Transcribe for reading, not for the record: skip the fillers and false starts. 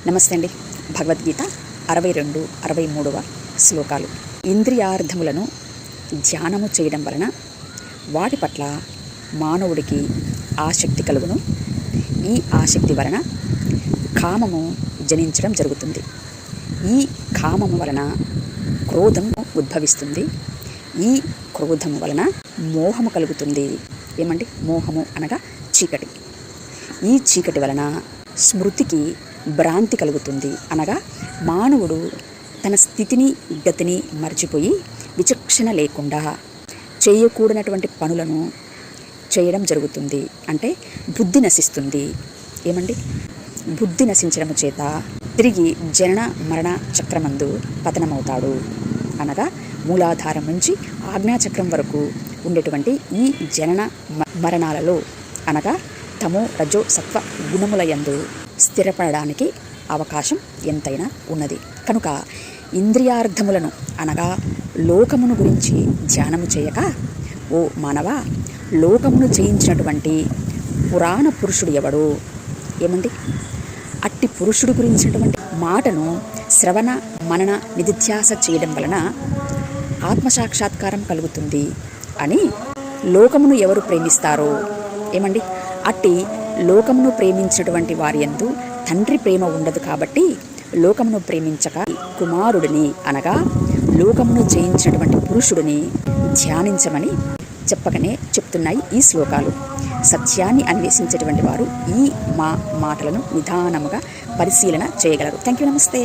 నమస్తే అండి. భగవద్గీత 62, 63వ శ్లోకాలు. ఇంద్రియార్థములను ధ్యానము చేయడం వలన వాటి పట్ల మానవుడికి ఆసక్తి కలుగును. ఈ ఆసక్తి వలన కామము జనించడం జరుగుతుంది. ఈ కామము వలన క్రోధము ఉద్భవిస్తుంది. ఈ క్రోధము వలన మోహము కలుగుతుంది. ఏమండి? మోహము అనగా చీకటి. ఈ చీకటి వలన స్మృతికి భ్రాంతి కలుగుతుంది. అనగా మానవుడు తన స్థితిని గతిని మర్చిపోయి విచక్షణ లేకుండా చేయకూడనటువంటి పనులను చేయడం జరుగుతుంది. అంటే బుద్ధి నశిస్తుంది. ఏమండి? బుద్ధి నశించడం చేత తిరిగి జనన మరణ చక్రమందు పతనమవుతాడు. అనగా మూలాధారం నుంచి ఆజ్ఞాచక్రం వరకు ఉండేటువంటి ఈ జనన మరణాలలో అనగా తమో రజో సత్వ గుణముల యందు స్థిరపడడానికి అవకాశం ఎంతైనా ఉన్నది. కనుక ఇంద్రియార్థములను అనగా లోకమును గురించి ధ్యానము చేయక, ఓ మానవ, లోకమును జయించినటువంటి పురాణ పురుషుడు ఎవడు? ఏమండి? అట్టి పురుషుడు గురించినటువంటి మాటను శ్రవణ మనన నిధిధ్యాస చేయడం వలన ఆత్మసాక్షాత్కారం కలుగుతుంది అని లోకమును ఎవరు ప్రేమిస్తారో, ఏమండి, అట్టి లోకమును ప్రేమించినటువంటి వారి యందు తండ్రి ప్రేమ ఉండదు. కాబట్టి లోకమును ప్రేమించక కుమారుడిని అనగా లోకమును జయించినటువంటి పురుషుడిని ధ్యానించమని చెప్పకనే చెప్తున్నాయి ఈ శ్లోకాలు. సత్యాన్ని అన్వేషించేటువంటి వారు ఈ మాటలను నిదానముగా పరిశీలన చేయగలరు. Thank you. నమస్తే.